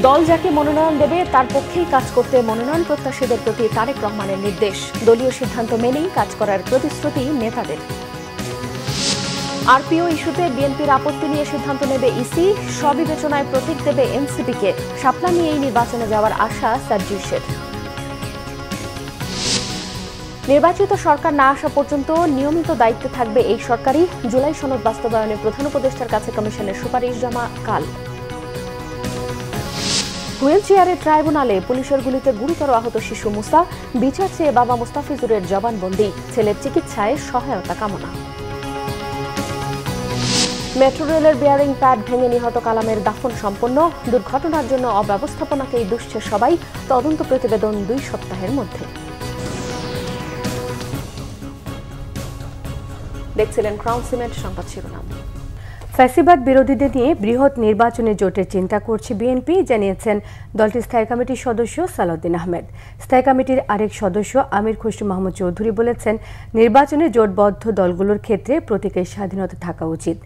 দল যাকে মনোনয়ন দেবে তার পক্ষেই কাজ করতে মনোনয়ন প্রত্যাশীদের প্রতি তারেক রহমানের নির্দেশ। দলীয় সিদ্ধান্ত মেনেই কাজ করার প্রতিশ্রুতি নেতাদের। আরপিও ইস্যুতে বিএনপির আপত্তি নিয়ে সিদ্ধান্ত নেবে ইসি, স্ববিবেচনায় প্রতীক দেবে এনসিপিকে। শাপলা নিয়েই নির্বাচনে যাওয়ার আশা সার্জিসের। নির্বাচিত সরকার না আসা পর্যন্ত নিয়মিত দায়িত্বে থাকবে এই সরকারই। জুলাই সনদ বাস্তবায়নে প্রধান উপদেষ্টার কাছে কমিশনের সুপারিশ জমা কাল। হুইল চেয়ারে ট্রাইব্যুনালে পুলিশের গুলিতে গুরুতর আহত শিশু মুসা, বিচার চেয়ে বাবা মুস্তাফিজুরের জবানবন্দি, ছেলের চিকিৎসায় সহায়তা কামনা। মেট্রো রেলের বেয়ারিং প্যাড ভেঙে নিহত কালামের দাফন সম্পন্ন। দুর্ঘটনার জন্য অব্যবস্থাপনাকেই দুষছে সবাই। তদন্ত প্রতিবেদন 2 সপ্তাহের মধ্যে। দেখছিলেন ক্রাউন সিমেন্ট সংবাদ শিরোনাম। ফ্যাসিবাদ বিরোধীদের নিয়ে বৃহৎ নির্বাচনী জোটের চিন্তা করছে বিএনপি, জানিয়েছেন দলটির স্থায়ী কমিটির সদস্য সালাউদ্দিন আহমেদ। স্থায়ী কমিটির আরেক সদস্য আমির খসরু মাহমুদ চৌধুরী বলেছেন, নির্বাচনে জোটবদ্ধ দলগুলোর ক্ষেত্রে প্রতীকের স্বাধীনতা থাকা উচিত।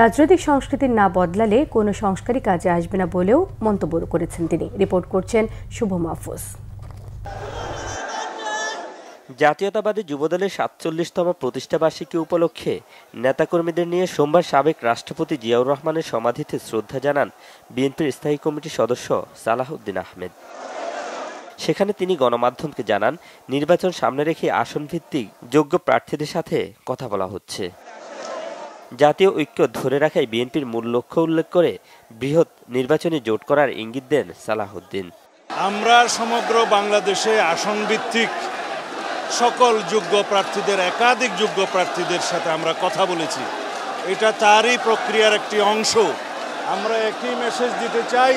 রাজনৈতিক সংস্কৃতি না বদলালে কোনো সংস্কারই কাজে আসবে না বলেও মন্তব্য করেছেন তিনি। রিপোর্ট করছেন শুভ মাহফুজ। জাতীয়তাবাদী যুবদলের ৪৭তম প্রতিষ্ঠাবার্ষিকী উপলক্ষে নেতাকর্মীদের নিয়ে সোমবার সাবেক রাষ্ট্রপতি জিয়াউর রহমানের সমাধিতে শ্রদ্ধা জানান বিএনপির স্থায়ী কমিটির সদস্য সালাউদ্দিন আহমেদ। সেখানে তিনি গণমাধ্যমকে জানান, নির্বাচন সামনে রেখে আসনভিত্তিক যোগ্য প্রার্থীদের সাথে কথা বলা হচ্ছে। জাতীয় ঐক্য ধরে রাখাই বিএনপির মূল লক্ষ্য উল্লেখ করে বৃহৎ নির্বাচনী জোট করার ইঙ্গিত দেন সালাউদ্দিন। আমরা সমগ্র বাংলাদেশে আসনভিত্তিক সকল যোগ্য প্রার্থীদের, একাধিক যোগ্য প্রার্থীদের সাথে আমরা কথা বলেছি। এটা তারই প্রক্রিয়ার একটি অংশ। আমরা একই মেসেজ দিতে চাই,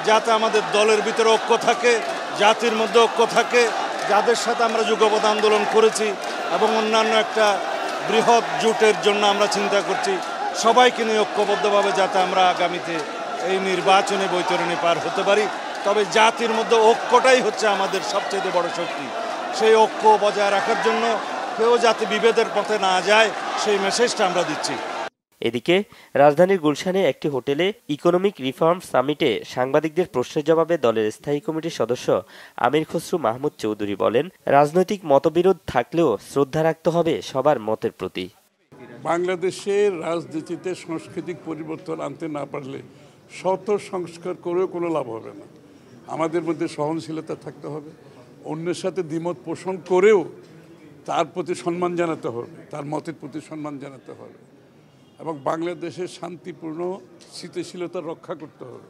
যাতে আমাদের দলের ভিতরে ঐক্য থাকে, জাতির মধ্যে ঐক্য থাকে, যাদের সাথে আমরা যুগপৎ আন্দোলন করেছি এবং অন্যান্য একটা বৃহৎ জোটের জন্য আমরা চিন্তা করছি, সবাইকে নিয়ে ঐক্যবদ্ধভাবে যাতে আমরা আগামীতে এই নির্বাচনে বৈতরণী পার হতে পারি। তবে জাতির মধ্যে ঐক্যটাই হচ্ছে আমাদের সবচেয়ে বড় শক্তি। সেই ঐক্য বজায় রাখার জন্য কেউ যাতে বিভেদের পথে না যায়, সেই মেসেজটা আমরা দিচ্ছি। এদিকে রাজধানীর গুলশানে একটি হোটেলে ইকোনমিক রিফর্ম সামিটে সাংবাদিকদের প্রশ্নের জবাবে দলের স্থায়ী কমিটির সদস্য আমির খসরু মাহমুদ চৌধুরী বলেন, রাজনৈতিক মতবিরোধ থাকলেও শ্রদ্ধা রাখতে হবে সবার মতের প্রতি। বাংলাদেশের রাজনীতিতে সাংস্কৃতিক পরিবর্তন আনতে না পারলে শত সংস্কার করেও কোনো লাভ হবে না। আমাদের মধ্যে সহনশীলতা থাকতে হবে, অন্যের সাথে দ্বিমত পোষণ করেও তার প্রতি সম্মান জানাতে হবে, তার মতের প্রতি সম্মান জানাতে হবে এবং বাংলাদেশের শান্তিপূর্ণ স্থিতিশীলতা রক্ষা করতে হবে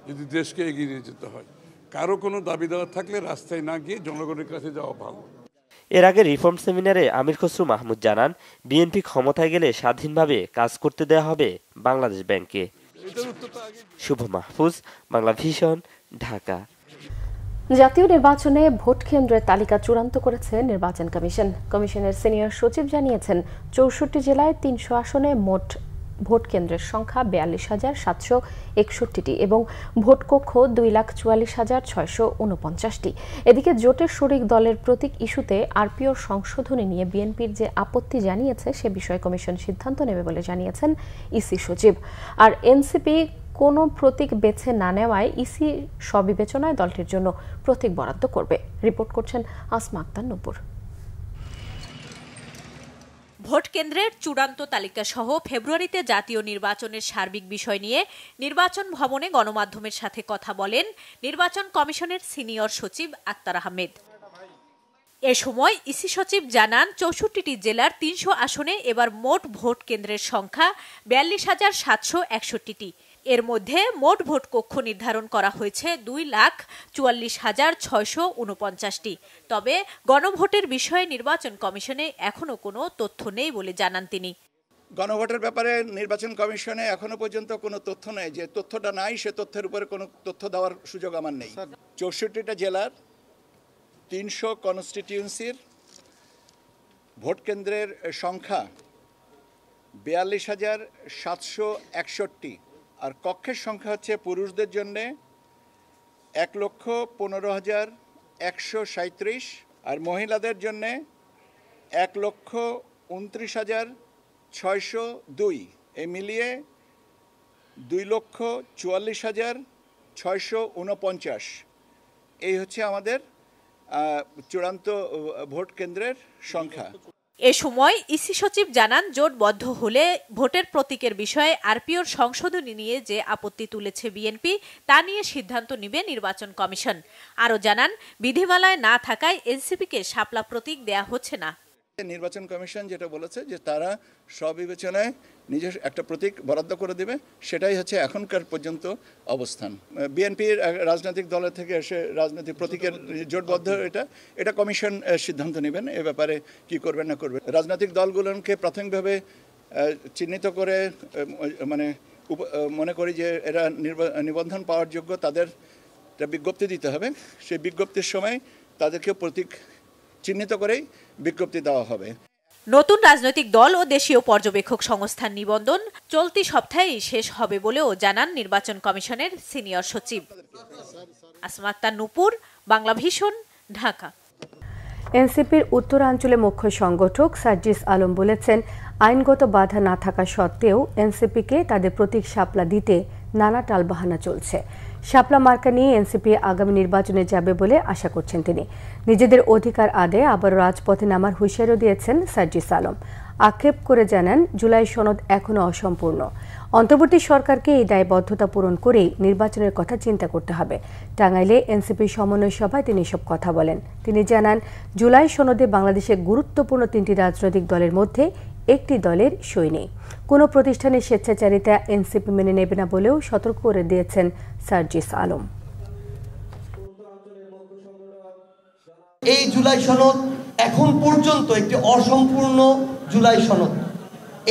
যদি দেশকে এগিয়ে নিয়ে যেতে হয়। কারো কোনো দাবি দেওয়া থাকলে রাস্তায় না গিয়ে জনগণের কাছে যাওয়া ভালো। এর আগে রিফর্ম সেমিনারে আমির খসরু মাহমুদ জানান, বিএনপি ক্ষমতায় গেলে স্বাধীনভাবে কাজ করতে দেওয়া হবে বাংলাদেশ ব্যাংকে। শুভ মাহফুজ, বাংলা ভিশন, ঢাকা। জাতীয় নির্বাচনে ভোট কেন্দ্রের তালিকা চূড়ান্ত করেছে নির্বাচন কমিশন। কমিশনের সিনিয়র সচিব জানিয়েছেন, ৬৪ জেলায় ৩০০ আসনে মোট ভোট কেন্দ্রের সংখ্যা ৪২,৭৬১টি এবং ভোট কক্ষ ২,৪৪,৬৪৯টি। এদিকে জোটের শরিক দলের প্রতীক ইস্যুতে আরপিও সংশোধনী নিয়ে বিএনপির যে আপত্তি জানিয়েছে সে বিষয়ে কমিশন সিদ্ধান্ত নেবে বলে জানিয়েছেন ইসি সচিব। আর এনসিপি কোনো প্রতীক বেছে না নেওয়ায় ইসি স্ববিবেচনায় দলটির জন্য প্রতীক বরাদ্দ করবে। রিপোর্ট করছেন আসমা আক্তার নূপুর। ভোট কেন্দ্রের চূড়ান্ত তালিকা সহ ফেব্রুয়ারিতে জাতীয় নির্বাচনের সার্বিক বিষয় নিয়ে নির্বাচন ভবনে গণমাধ্যমের সাথে কথা বলেন নির্বাচন কমিশনের সিনিয়র সচিব আক্তার আহমেদ। এ সময় ইসি সচিব জানান, ৬৪টি জেলার ৩০০ আসনে এবার মোট ভোট কেন্দ্রের সংখ্যা ৪২,৭৬১টি। এর মধ্যে মোট ভোট কক্ষ নির্ধারণ করা হয়েছে ২,৪৪,৬৪৯টি। তবে গণভোটের বিষয়ে নির্বাচন কমিশনে এখনো কোনো তথ্য নেই বলে জানান তিনি। গণভোটের ব্যাপারে নির্বাচন কমিশনে এখনো পর্যন্ত কোনো তথ্য নেই। যে তথ্যটা নাই সে তথ্যের উপরে কোনো তথ্য দেওয়ার সুযোগ আমার নেই। ৬৪টা জেলার ৩০০ কনস্টিটিউয়েন্সির ভোট কেন্দ্রের সংখ্যা ৪২,৭৬১, আর কক্ষের সংখ্যা হচ্ছে পুরুষদের জন্য ১,১৫,১৩৭ আর মহিলাদের জন্য ১,২৯,৬০২। এই মিলিয়ে ২,৪৪,৬০ 649। এই হচ্ছে আমাদের চূড়ান্ত ভোট কেন্দ্রের সংখ্যা। এ সময় ইসি সচিব জানান, জোটবদ্ধ হলে ভোটের প্রতীকের বিষয়ে আরপিওর সংশোধনী নিয়ে যে আপত্তি তুলেছে বিএনপি তা নিয়ে সিদ্ধান্ত নেবে নির্বাচন কমিশন। আরও জানান, বিধিমালায় না থাকায় এনসিপিকে শাপলা প্রতীক দেয়া হচ্ছে না। নির্বাচন কমিশন যেটা বলেছে যে তারা স্ববিবেচনায় নিজের একটা প্রতীক বরাদ্দ করে দেবে, সেটাই হচ্ছে এখনকার পর্যন্ত অবস্থান। বিএনপির রাজনৈতিক দলের থেকে এসে রাজনৈতিক প্রতীকের জোটবদ্ধ এটা কমিশন সিদ্ধান্ত নেবেন এ ব্যাপারে কি করবেন না করবেন। রাজনৈতিক দলগুলোকে প্রাথমিকভাবে চিহ্নিত করে মনে করি যে এরা নিবন্ধন পাওয়ার যোগ্য, তাদের বিজ্ঞপ্তি দিতে হবে। সেই বিজ্ঞপ্তির সময় তাদেরকে প্রতীক চিহ্নিত করেই বিজ্ঞপ্তি দেওয়া হবে। নতুন রাজনৈতিক দল ও দেশীয় পর্যবেক্ষক সংস্থার নিবন্ধন চলতি সপ্তাহেই শেষ হবে বলেও জানান নির্বাচন কমিশনের সিনিয়র সচিব। আসমা আক্তার নূপুর, বাংলা ভিশন, ঢাকা। এনসিপির উত্তরাঞ্চলে মুখ্য সংগঠক সার্জিস আলম বলেছেন, আইনগত বাধা না থাকা সত্ত্বেও এনসিপিকে তাদের প্রতীক শাপলা দিতে নানা টালবাহানা চলছে। শাপলা মার্কা নিয়ে এনসিপি আগামী নির্বাচনে যাবে বলে আশা করছেন তিনি। নিজেদের অধিকার আদায়ে আবার রাজপথে নামার হুঁশিয়ারিও দিয়েছেন সার্জিস আলম। আক্ষেপ করে জানান, জুলাই সনদ এখনো অসম্পূর্ণ। অন্তর্বর্তী সরকারকে এই দায়বদ্ধতা পূরণ করেই নির্বাচনের কথা চিন্তা করতে হবে। টাঙ্গাইলে এনসিপি সমন্বয় সভায় তিনি এসব কথা বলেন। তিনি জানান, জুলাই সনদে বাংলাদেশের গুরুত্বপূর্ণ 3টি রাজনৈতিক দলের মধ্যে একটি দলের সই নেই। কোনো প্রতিষ্ঠানের স্বেচ্ছাচারিতা এনসিপি মেনে নেবে না বলেও সতর্ক করে দিয়েছেন সার্জিস আলম। এই জুলাই সনদ এখন পর্যন্ত একটি অসম্পূর্ণ জুলাই সনদ।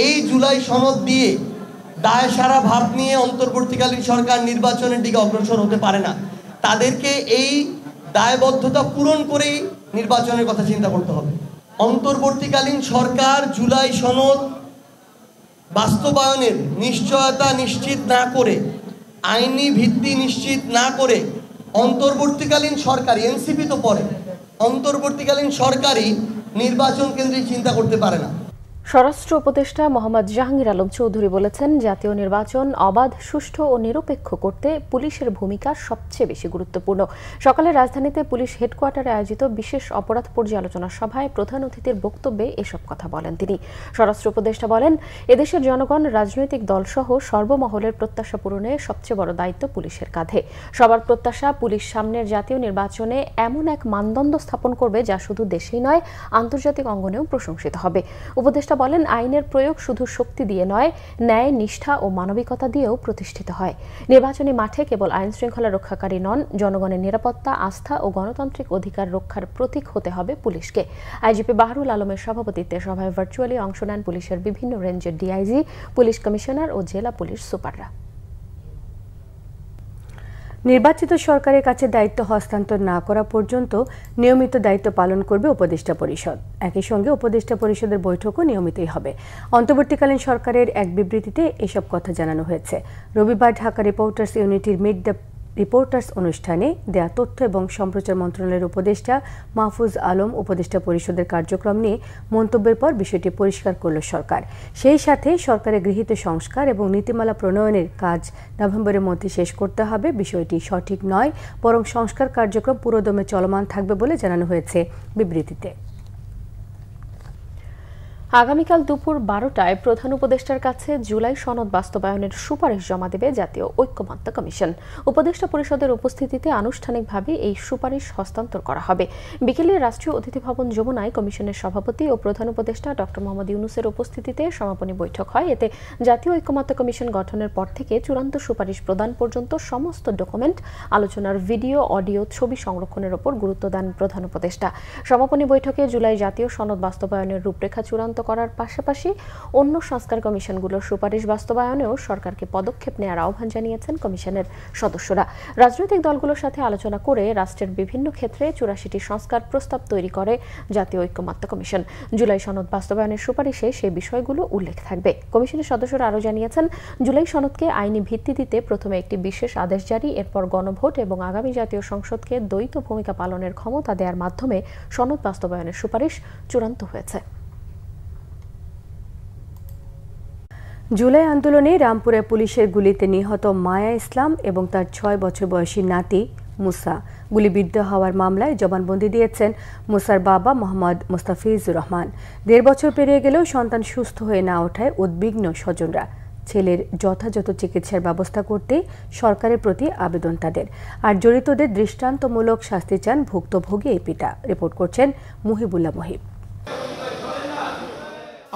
এই জুলাই সনদ দিয়ে দায় সারা ভাব নিয়ে অন্তর্বর্তীকালীন সরকার নির্বাচনের দিকে অগ্রসর হতে পারে না। তাদেরকে এই দায়বদ্ধতা পূরণ করেই নির্বাচনের কথা চিন্তা করতে হবে। অন্তর্বর্তীকালীন সরকার জুলাই সনদ বাস্তবায়নের নিশ্চয়তা নিশ্চিত না করে, আইনি ভিত্তি নিশ্চিত না করে অন্তর্বর্তীকালীন সরকার, এনসিপি তো পরে, অন্তর্বর্তীকালীন সরকারই নির্বাচন কেন্দ্রিক চিন্তা করতে পারে না। স্বরাষ্ট্র উপদেষ্টা মোহাম্মদ জাহাঙ্গীর আলম চৌধুরী বলেছেন, জাতীয় নির্বাচন অবাধ, সুষ্ঠু ও নিরপেক্ষ করতে পুলিশের ভূমিকা সবচেয়ে বেশি গুরুত্বপূর্ণ। সকালে রাজধানীতে পুলিশ হেডকোয়ার্টারে আয়োজিত বিশেষ অপরাধ পর্যালোচনা সভায় প্রধান অতিথির বক্তব্যে এসব কথা বলেন তিনি। স্বরাষ্ট্র উপদেষ্টা বলেন, এদেশের জনগণ, রাজনৈতিক দলসহ সর্বমহলের প্রত্যাশা পূরণে সবচেয়ে বড় দায়িত্ব পুলিশের কাঁধে। সবার প্রত্যাশা, পুলিশ সামনের জাতীয় নির্বাচনে এমন এক মানদণ্ড স্থাপন করবে যা শুধু দেশেই নয়, আন্তর্জাতিক অঙ্গনেও প্রশংসিত হবে। উপদেষ্টা বলেন, আইনের প্রয়োগ শুধু শক্তি দিয়ে নয়, ন্যায়, নিষ্ঠা ও মানবিকতা দিয়েও প্রতিষ্ঠিত হয়। নির্বাচনী মাঠে কেবল আইন শৃঙ্খলা রক্ষাকারী নন, জনগণের নিরাপত্তা, আস্থা ও গণতান্ত্রিক অধিকার রক্ষার প্রতীক হতে হবে পুলিশকে। আইজিপি বাহরুল আলমের সভাপতিত্বে সভায় ভার্চুয়ালি অংশ নেন পুলিশের বিভিন্ন রেঞ্জের ডিআইজি, পুলিশ কমিশনার ও জেলা পুলিশ সুপাররা। নির্বাচিত সরকারের কাছে দায়িত্ব হস্তান্তর না করা পর্যন্ত নিয়মিত দায়িত্ব পালন করবে উপদেষ্টা পরিষদ। একই সঙ্গে উপদেষ্টা পরিষদের বৈঠকও নিয়মিতই হবে। অন্তর্বর্তীকালীন সরকারের এক বিবৃতিতে এসব কথা জানানো হয়েছে। রবিবার ঢাকা রিপোর্টার্স ইউনিটির মিট দ্য রিপোর্টার্স অনুষ্ঠানে দেয়া তথ্য এবং সম্প্রচার মন্ত্রণালয়ের উপদেষ্টা মাহফুজ আলম উপদেষ্টা পরিষদের কার্যক্রম নিয়ে মন্তব্যের পর বিষয়টি পরিষ্কার করল সরকার। সেই সাথে সরকারের গৃহীত সংস্কার এবং নীতিমালা প্রণয়নের কাজ নভেম্বরের মধ্যে শেষ করতে হবে বিষয়টি সঠিক নয়, বরং সংস্কার কার্যক্রম পুরোদমে চলমান থাকবে বলে জানানো হয়েছে বিবৃতিতে। আগামীকাল দুপুর 12টায় প্রধান উপদেষ্টার কাছে জুলাই সনদ বাস্তবায়নের সুপারিশ জমা দেবে জাতীয় ঐক্যমত্য কমিশন। উপদেষ্টা পরিষদের উপস্থিতিতে আনুষ্ঠানিকভাবে এই সুপারিশ হস্তান্তর করা হবে। বিকেলে রাষ্ট্রীয় অতিথি ভবন যমুনায় কমিশনের সভাপতি ও প্রধান উপদেষ্টা ডক্টর মোহাম্মদ ইউনূসের উপস্থিতিতে সমাপনী বৈঠক হয়। এতে জাতীয় ঐক্যমত্য কমিশন গঠনের পর থেকে চূড়ান্ত সুপারিশ প্রদান পর্যন্ত সমস্ত ডকুমেন্ট, আলোচনার ভিডিও, অডিও, ছবি সংরক্ষণের ওপর গুরুত্ব দেন প্রধান উপদেষ্টা। সমাপনী বৈঠকে জুলাই জাতীয় সনদ বাস্তবায়নের রূপরেখা চূড়ান্ত করার পাশাপাশি অন্য সংস্কার কমিশনগুলোর সুপারিশ বাস্তবায়নেও সরকারকে পদক্ষেপ নেওয়ার আহ্বান জানিয়েছেন কমিশনের সদস্যরা। রাজনৈতিক দলগুলোর সাথে আলোচনা করে রাষ্ট্রের বিভিন্ন ক্ষেত্রে 84টি সংস্কার প্রস্তাব তৈরি করে জাতীয় ঐক্যমত্য কমিশন। জুলাই সনদ বাস্তবায়নের সুপারিশে সেই বিষয়গুলো উল্লেখ থাকবে। কমিশনের সদস্যরা আরও জানিয়েছেন, জুলাই সনদকে আইনি ভিত্তি দিতে প্রথমে একটি বিশেষ আদেশ জারি, এরপর গণভোট এবং আগামী জাতীয় সংসদকে দ্বৈত ভূমিকা পালনের ক্ষমতা দেওয়ার মাধ্যমে সনদ বাস্তবায়নের সুপারিশ চূড়ান্ত হয়েছে। জুলাই আন্দোলনে রামপুরে পুলিশের গুলিতে নিহত মায়া ইসলাম এবং তার 6 বছর বয়সী নাতি মুসা গুলিবিদ্ধ হওয়ার মামলায় জবানবন্দি দিয়েছেন মুসার বাবা মোহাম্মদ মোস্তাফিজুর রহমান। 1.5 বছর পেরিয়ে গেলেও সন্তান সুস্থ হয়ে না ওঠায় উদ্বিগ্ন স্বজনরা। ছেলের যথাযথ চিকিৎসার ব্যবস্থা করতে সরকারের প্রতি আবেদন তাদের। আর জড়িতদের দৃষ্টান্তমূলক শাস্তি চান ভুক্তভোগী এই পিতা। রিপোর্ট করছেন মুহিবুল্লাহ মুহিব।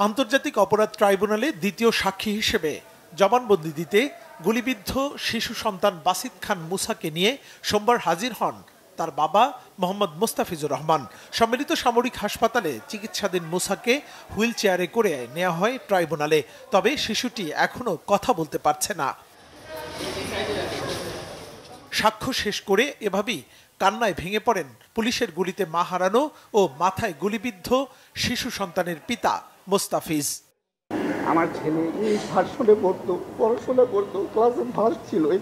আন্তর্জাতিক অপরাধ ট্রাইব্যুনালে দ্বিতীয় সাক্ষী হিসেবে জবানবন্দি দিতে গুলিবিদ্ধ শিশু সন্তান বাসিত খান মুসাকে নিয়ে সোমবার হাজির হন তার বাবা মোহাম্মদ মোস্তাফিজুর রহমান। সম্মিলিত সামরিক হাসপাতালে চিকিৎসাধীন মুসাকে হুইল চেয়ারে করে নেওয়া হয় ট্রাইব্যুনালে। তবে শিশুটি এখনো কথা বলতে পারছে না। সাক্ষ্য শেষ করে এভাবেই কান্নায় ভেঙে পড়েন পুলিশের গুলিতে মা হারানো ও মাথায় গুলিবিদ্ধ শিশু সন্তানের পিতা মোস্তাফিজ। আমার ছেলে ইংলিশ ভার্সনে পড়তো, পড়াশোনা করতো, ক্লাসে ফার্স্ট ছিল। এই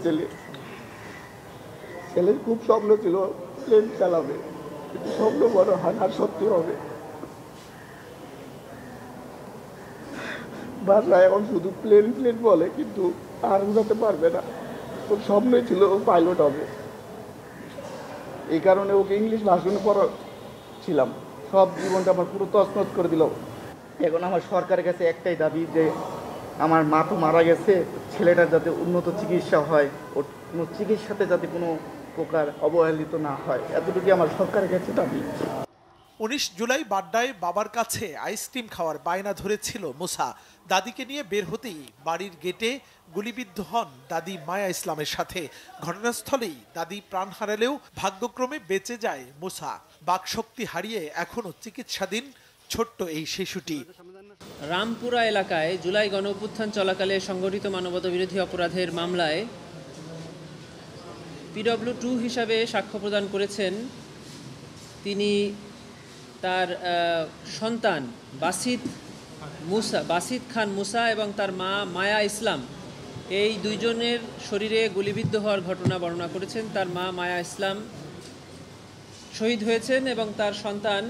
ছেলের খুব স্বপ্ন ছিল প্লেন চালাবে, কিন্তু স্বপ্ন বড় হয় আর সত্যি হবে। বাসায় এখন শুধু প্লেন বলে, কিন্তু আর উড়াতে পারবে না। ওর স্বপ্নই ছিল ও পাইলট হবে। এই কারণে ওকে ইংলিশ ভার্সনে পড়াচ্ছিলাম। সব জীবনটা আমার পুরো তছনছ করে দিল। এখন আমার সরকারের কাছে একটাই দাবি যে আমার মা তো মারা গেছে, ছেলেটার যাতে উন্নত চিকিৎসা হয়, ওর কোনো চিকিৎসাতে যাতে কোনো প্রকার অবহেলিত না হয়, এতটুকু আমার সরকারের কাছে দাবি। 19 জুলাই বাড্ডায় বাবার কাছে আইসক্রিম খাওয়ার বায়না ধরেছিল মুসা। দাদিকে নিয়ে বের হতেই বাড়ির গেটে গুলিবিদ্ধ হন দাদি মায়া ইসলামের সাথে। ঘটনাস্থলেই দাদি প্রাণ হারালেও ভাগ্যক্রমে বেঁচে যায় মুসা। বাকশক্তি হারিয়ে এখনো চিকিৎসাধীন ছোট্ট এই শিশুটি। রামপুরা এলাকায় জুলাই গণঅভ্যুত্থান চলাকালে সংগঠিত মানবতা বিরোধী অপরাধের মামলায় PW2 হিসাবে সাক্ষ্য প্রদান করেছেন তিনি তার সন্তান বাসিত খান মুসা এবং তার মা মায়া ইসলাম। এই দুইজনের শরীরে গুলিবিদ্ধ হওয়ার ঘটনা বর্ণনা করেছেন। তার মা মায়া ইসলাম শহীদ হয়েছেন এবং তার সন্তান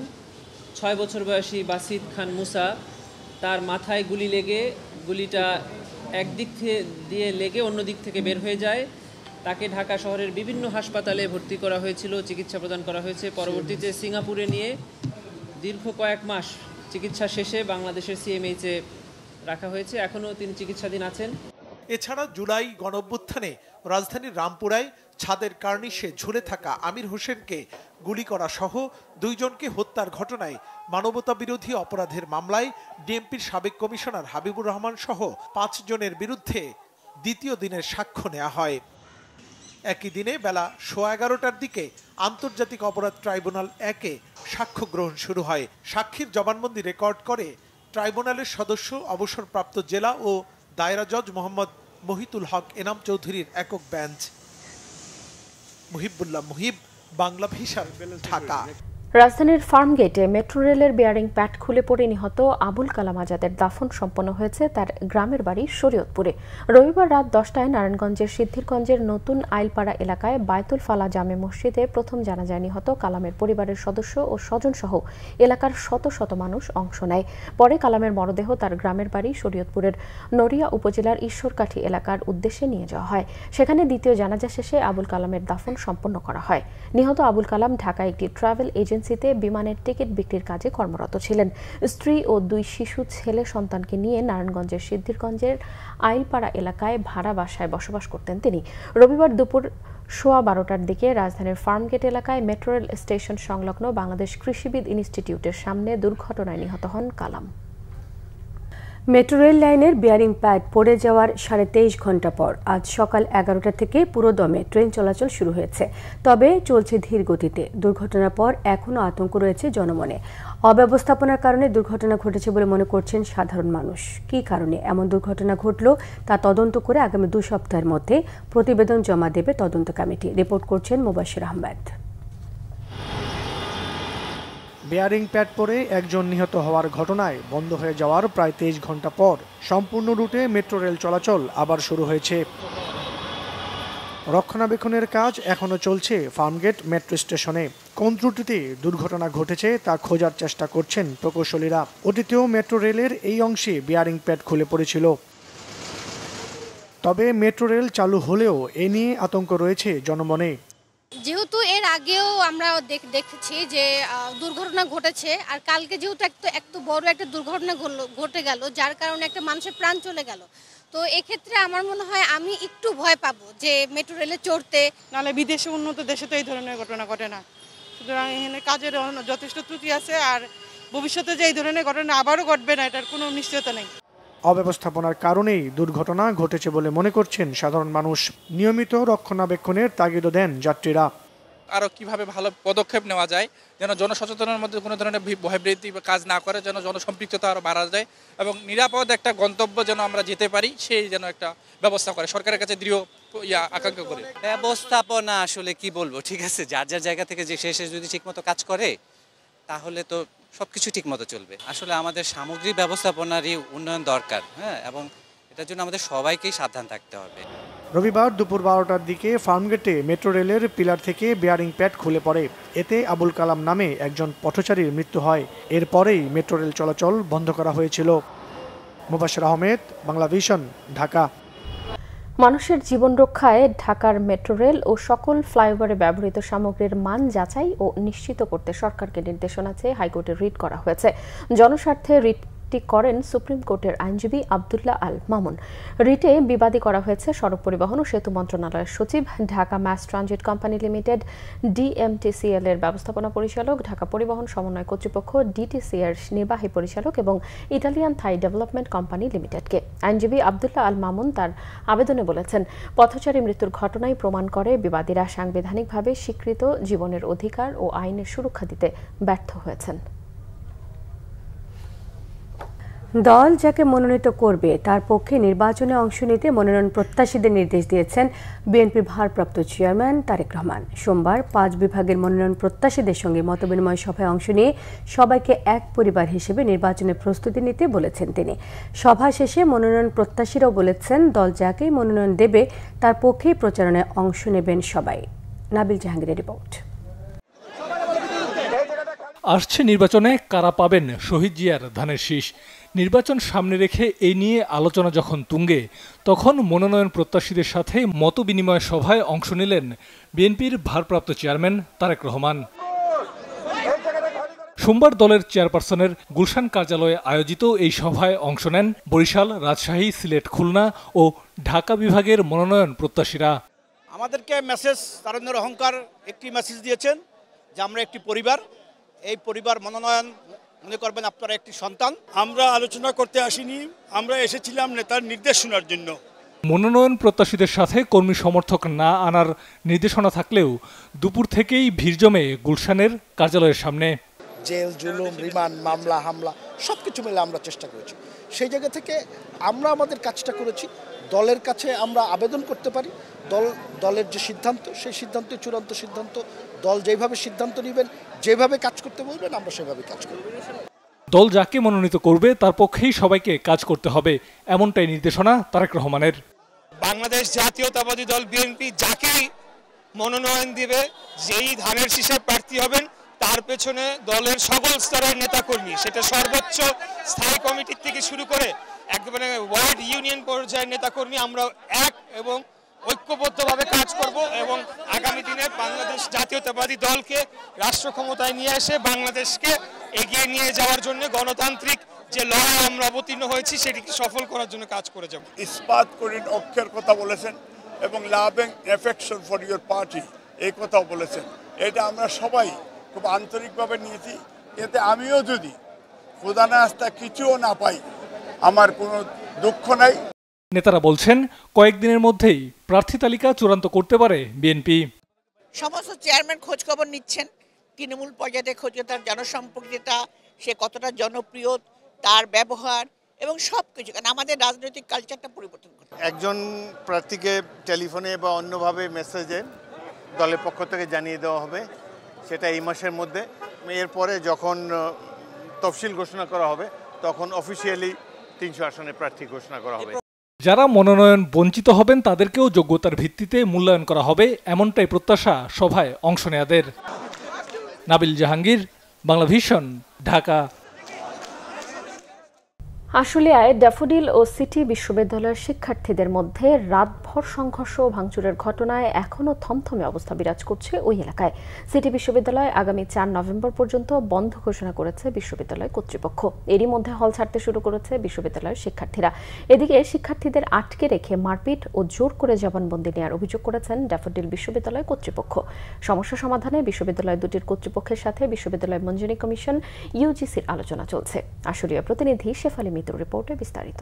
6 বছর বয়সী বাসিত খান মুসা, তার মাথায় গুলি লেগে গুলিটা একদিক দিয়ে লেগে অন্য দিক থেকে বের হয়ে যায়। তাকে ঢাকা শহরের বিভিন্ন হাসপাতালে ভর্তি করা হয়েছিল, চিকিৎসা প্রদান করা হয়েছে। পরবর্তীতে সিঙ্গাপুরে নিয়ে দীর্ঘ কয়েক মাস চিকিৎসা শেষে বাংলাদেশের CMH-এ রাখা হয়েছে। এখনও তিনি চিকিৎসাধীন আছেন। এছাড়া জুলাই গণঅভ্যুত্থানে রাজধানীর রামপুরায় ছাদের কার্নিশে ঝুলে থাকা আমির হোসেনকে গুলি করা সহ 2 জনকে হত্যার ঘটনায় মানবতা বিরোধী অপরাধের মামলায় ডিএমপির সাবেক কমিশনার হাবিবুর রহমান সহ 5 জনের বিরুদ্ধে দ্বিতীয় দিনের সাক্ষ্য নেওয়া হয়। একই দিনে বেলা 11:15টার দিকে আন্তর্জাতিক অপরাধ ট্রাইব্যুনাল 1-এ সাক্ষ্য গ্রহণ শুরু হয়। সাক্ষীর জবানবন্দি রেকর্ড করে ট্রাইব্যুনালের সদস্য অবসরপ্রাপ্ত জেলা ও দায়রা জজ মোহাম্মদ মহিতুল হক এনাম চৌধুরীর একক বেঞ্চ। মুহিবুল্লাহ মুহিব, বাংলা ভিশন, ঢাকা। রাজধানীর ফার্মগেটে মেট্রো রেলের বিয়ারিং প্যাড খুলে পড়ে নিহত আবুল কালাম আজাদের দাফন সম্পন্ন হয়েছে তার গ্রামের বাড়ি শরীয়তপুরে। রবিবার রাত 10টায় নারায়ণগঞ্জের সিদ্ধিরগঞ্জের নতুন আইলপাড়া এলাকায় বায়তুল ফালা জামে মসজিদে প্রথম জানাজায় নিহত কালামের পরিবারের সদস্য ও স্বজনসহ এলাকার শত শত মানুষ অংশ নেয়। পরে কালামের মরদেহ তার গ্রামের বাড়ি শরীয়তপুরের নড়িয়া উপজেলার ঈশ্বরকাঠি এলাকার উদ্দেশ্যে নিয়ে যাওয়া হয়। সেখানে দ্বিতীয় জানাজা শেষে আবুল কালামের দাফন সম্পন্ন করা হয়। নিহত আবুল কালাম ঢাকায় একটি ট্রাভেল এজেন্সিতে বিমানের টিকিট বিক্রির কাজে কর্মরত ছিলেন। স্ত্রী ও 2 শিশু ছেলে সন্তানকে নিয়ে নারায়ণগঞ্জের সিদ্ধিরগঞ্জের আইলপাড়া এলাকায় ভাড়া বাসায় বসবাস করতেন তিনি। রবিবার দুপুর 12:15টার দিকে রাজধানীর ফার্মগেট এলাকায় মেট্রো রেল স্টেশন সংলগ্ন বাংলাদেশ কৃষিবিদ ইনস্টিটিউটের সামনে দুর্ঘটনায় নিহত হন কালাম। মেট্রো রেল লাইনের বিয়ারিং প্যাড পড়ে যাওয়ার 23.5 ঘন্টা পর আজ সকাল 11টা থেকে পুরোদমে ট্রেন চলাচল শুরু হয়েছে। তবে চলছে ধীর গতিতে। দুর্ঘটনার পর এখনও আতঙ্ক রয়েছে জনমনে। অব্যবস্থাপনার কারণে দুর্ঘটনা ঘটেছে বলে মনে করছেন সাধারণ মানুষ। কী কারণে এমন দুর্ঘটনা ঘটল তা তদন্ত করে আগামী 2 সপ্তাহের মধ্যে প্রতিবেদন জমা দেবে তদন্ত কমিটি। রিপোর্ট করছেন মুবাশির আহমেদ। বেয়ারিং প্যাড পরে একজন নিহত হওয়ার ঘটনায় বন্ধ হয়ে যাওয়ার প্রায় 23 ঘন্টা পর সম্পূর্ণ রুটে মেট্রো রেল চলাচল আবার শুরু হয়েছে। রক্ষণাবেক্ষণের কাজ এখনও চলছে ফার্মগেট মেট্রো স্টেশনে। কোন ত্রুটিতে দুর্ঘটনা ঘটেছে তা খোঁজার চেষ্টা করছেন প্রকৌশলীরা। অতীতেও মেট্রো রেলের এই অংশে বিয়ারিং প্যাড খুলে পড়েছিল। তবে মেট্রো রেল চালু হলেও এ নিয়ে আতঙ্ক রয়েছে জনমনে। যেহেতু এর আগেও আমরা দেখেছি যে দুর্ঘটনা ঘটেছে, আর কালকে যেহেতু একটু বড় একটা দুর্ঘটনা ঘটে গেল, যার কারণে একটা মানুষের প্রাণ চলে গেল। তো এক্ষেত্রে আমার মনে হয় আমি একটু ভয় পাবো যে মেট্রো রেলে চড়তে। নাহলে বিদেশে উন্নত দেশে তো এই ধরনের ঘটনা ঘটে না, সুতরাং এখানে কাজের যথেষ্ট ত্রুটি আছে, আর ভবিষ্যতে যে এই ধরনের ঘটনা আবারও ঘটবে না এটার কোনো নিশ্চয়তা নেই। অব্যবস্থাপনার কারণেই দুর্ঘটনা ঘটেছে বলে মনে করছেন সাধারণ মানুষ। নিয়মিত রক্ষণাবেক্ষণের তাগিদও দেন যাত্রীরা। আরও কিভাবে ভালো পদক্ষেপ নেওয়া যায় যেন জনসচেতনের মধ্যে কোনো ধরনের ভয়ভীতি কাজ না করে, যেন জনসম্পৃক্ততা আরও বাড়া যায় এবং নিরাপদ একটা গন্তব্য যেন আমরা যেতে পারি, সেই যেন একটা ব্যবস্থা করে সরকারের কাছে দৃঢ় আকাঙ্ক্ষা করে। ব্যবস্থাপনা আসলে কি বলবো, ঠিক আছে, যার যার জায়গা থেকে যে শেষে যদি ঠিকমতো কাজ করে তাহলে তো সবকিছু ঠিকমতো চলবে। আসলে আমাদের সামগ্রিক ব্যবস্থাপনারই উন্নয়ন দরকার, হ্যাঁ, এবং এটার জন্য আমাদের সবাইকেই সাবধান থাকতে হবে। রবিবার দুপুর 12টার দিকে ফার্মগেটে মেট্রো রেলের পিলার থেকে বেয়ারিং প্যাড খুলে পড়ে। এতে আবুল কালাম নামে একজন পথচারীর মৃত্যু হয়। এরপরেই মেট্রো রেল চলাচল বন্ধ করা হয়েছিল। মুবাশশির আহমেদ, বাংলা ভিশন, ঢাকা। মানুষের জীবন রক্ষায় ঢাকার মেট্রো রেল ও সকল ফ্লাইওভারে ব্যবহৃত সামগ্রীর মান যাচাই ও নিশ্চিত করতে সরকারকে নির্দেশনা চেয়ে হাইকোর্টে রিট করা হয়েছে। জনস্বার্থে রিটটি করেন সুপ্রিম কোর্টের আইনজীবী আব্দুল্লাহ আল মামুন। রিটে বিবাদী করা হয়েছে সড়ক পরিবহন ও সেতু মন্ত্রণালয়ের সচিব, Dhaka mass transit company limited, DMTCL এর ব্যবস্থাপনা পরিচালক, ঢাকা পরিবহন সমন্বয় কর্তৃপক্ষ, ডিটিসি এর নির্বাহী পরিচালক এবং ইটালিয়ান থাই ডেভেলপমেন্ট কোম্পানি লিমিটেডকে। আইনজীবী আব্দুল্লাহ আল মামুন তার আবেদনে বলেছেন, পথচারী মৃত্যুর ঘটনাই প্রমাণ করে বিবাদীরা সাংবিধানিকভাবে স্বীকৃত জীবনের অধিকার ও আইনের সুরক্ষা দিতে ব্যর্থ হয়েছেন। দল যাকে মনোনীত করবে তার পক্ষে নির্বাচনে অংশ নিতে মনোনয়ন প্রত্যাশীদের নির্দেশ দিয়েছেন বিএনপির ভারপ্রাপ্ত চেয়ারম্যান তারেক রহমান। সোমবার 5 বিভাগের মনোনয়ন প্রত্যাশীদের সঙ্গে মতবিনিময় সভায় অংশ নিয়ে সবাইকে এক পরিবার হিসেবে নির্বাচনের প্রস্তুতি নিতে বলেছেন তিনি। সভা শেষে মনোনয়ন প্রত্যাশীরাও বলেছেন, দল যাকেই মনোনয়ন দেবে তার পক্ষেই প্রচারণায় অংশ নেবেন সবাই। নাবিল জাহাঙ্গীরের রিপোর্ট। আসছে নির্বাচনে কারা পাবেন শহীদ জিয়ার ধানের শীষ? নির্বাচন সামনে রেখে এই নিয়ে আলোচনা যখন তুঙ্গে, তখন মনোনয়ন প্রত্যাশীদের সাথে মতবিনিময় সভায় অংশ নিলেন বিএনপির ভারপ্রাপ্ত চেয়ারম্যান তারেক রহমান। সোমবার দলের চেয়ারপারসনের গুলশান কার্যালয়ে আয়োজিত এই সভায় অংশ নেন বরিশাল, রাজশাহী, সিলেট, খুলনা ও ঢাকা বিভাগের মনোনয়ন প্রত্যাশীরা। আমাদেরকে মেসেজ তারুণ্যের অহংকার একটি মেসেজ দিয়েছেন যে আমরা একটি পরিবার, এই পরিবার মনোনয়ন মনে করবেন আপনারা একটি সন্তান। আমরা আলোচনা করতে আসিনি, আমরা এসেছিলাম নেতার নির্দেশ শোনার জন্য। মনোনয়ন প্রত্যাশীদের সাথে কর্মী সমর্থক না আনার নির্দেশনা থাকলেও দুপুর থেকেই ভিড় জমে গুলশানের কার্যালয়ের সামনে। জেল, জুলুম, রিমান্ড, মামলা, হামলা সবকিছু মিলে আমরা চেষ্টা করেছি। সেই জায়গা থেকে আমরা আমাদের কাজটা করেছি। দলের কাছে আমরা আবেদন করতে পারি, দলের যে সিদ্ধান্ত, সেই সিদ্ধান্ত চূড়ান্ত সিদ্ধান্ত। দল যেভাবে সিদ্ধান্ত নেবেন, যেভাবে কাজ করতে বলবেন, আমরা সেভাবে কাজ করব। দল যাকে মনোনীত করবে তার পক্ষেই সবাইকে কাজ করতে হবে, এমনটাই নির্দেশনা তারেক রহমানের। বাংলাদেশ জাতীয়তাবাদী দল বিএনপি যাকেই মনোনয়ন দিবে, যেই ধানের শীষে প্রার্থী হবেন, তার পেছনে দলের সকল স্তরের নেতাকর্মী, সেটা সর্বোচ্চ স্থায়ী কমিটির থেকে শুরু করে একেবারে ওয়ার্ড ইউনিয়ন পর্যায়ের নেতাকর্মী, আমরা এক এবং ঐক্যবদ্ধভাবে কাজ করব এবং আগামী দিনে বাংলাদেশ জাতীয়তাবাদী দলকে রাষ্ট্র ক্ষমতায় নিয়ে এসে বাংলাদেশকে এগিয়ে নিয়ে যাওয়ার জন্য গণতান্ত্রিক যে লড়াই আমরা অবতীর্ণ হয়েছি সেটিকে সফল করার জন্য কাজ করে যাব। ইস্পাত করিন অক্ষের কথা বলেছেন এবং loving affection for your party এই কথাও বলেছেন। এটা আমরা সবাই খুব আন্তরিকভাবে নিয়েছি। এতে আমিও যদি খোদা না আস্থা কিছুও না পাই, আমার কোনো দুঃখ নাই। নেতারা বলছেন, কয়েকদিনের মধ্যেই প্রার্থী তালিকা চূড়ান্ত করতে পারে বিএনপি। সমস্ত চেয়ারম্যান খোঁজ খবর নিচ্ছেন, তৃণমূল পর্যায়ে খোঁজ, তার জনসম্পর্কটা, সে কতটা জনপ্রিয়, তার ব্যবহার এবং সবকিছু। কারণ আমাদের রাজনৈতিক কালচারটা পরিবর্তন করতে, একজন প্রার্থীকে টেলিফোনে বা অন্যভাবে মেসেজে দলের পক্ষ থেকে জানিয়ে দেওয়া হবে, সেটা এই মাসের মধ্যে। এরপরে যখন তফসিল ঘোষণা করা হবে তখন অফিসিয়ালি 300 আসনের প্রার্থী ঘোষণা করা হবে। যারা মনোনয়ন বঞ্চিত হবেন তাদেরকেও যোগ্যতার ভিত্তিতে মূল্যায়ন করা হবে, এমনটাই প্রত্যাশা সভায় অংশ নেয়াদের। নাবিল জাহাঙ্গীর, বাংলা ভিশন, ঢাকা। আশুলিয়ায় ড্যাফোডিল ও সিটি বিশ্ববিদ্যালয়ের শিক্ষার্থীদের মধ্যে রাতভর সংঘর্ষ ও ভাঙচুরের ঘটনায় এখনও থমথমে অবস্থা বিরাজ করছে ওই এলাকায়। সিটি বিশ্ববিদ্যালয় আগামী 4 নভেম্বর পর্যন্ত বন্ধ ঘোষণা করেছে বিশ্ববিদ্যালয় কর্তৃপক্ষ। এরই মধ্যে হল ছাড়তে শুরু করেছে বিশ্ববিদ্যালয়ের শিক্ষার্থীরা। এদিকে শিক্ষার্থীদের আটকে রেখে মারপিট ও জোর করে জবানবন্দি নেওয়ার অভিযোগ করেছেন ড্যাফোডিল বিশ্ববিদ্যালয় কর্তৃপক্ষ। সমস্যা সমাধানে বিশ্ববিদ্যালয় দুটির কর্তৃপক্ষের সাথে বিশ্ববিদ্যালয় মঞ্জুরি কমিশন ইউজিসির আলোচনা চলছে। আশুলিয়া প্রতিনিধি শেফালি মিতুর রিপোর্টে বিস্তারিত।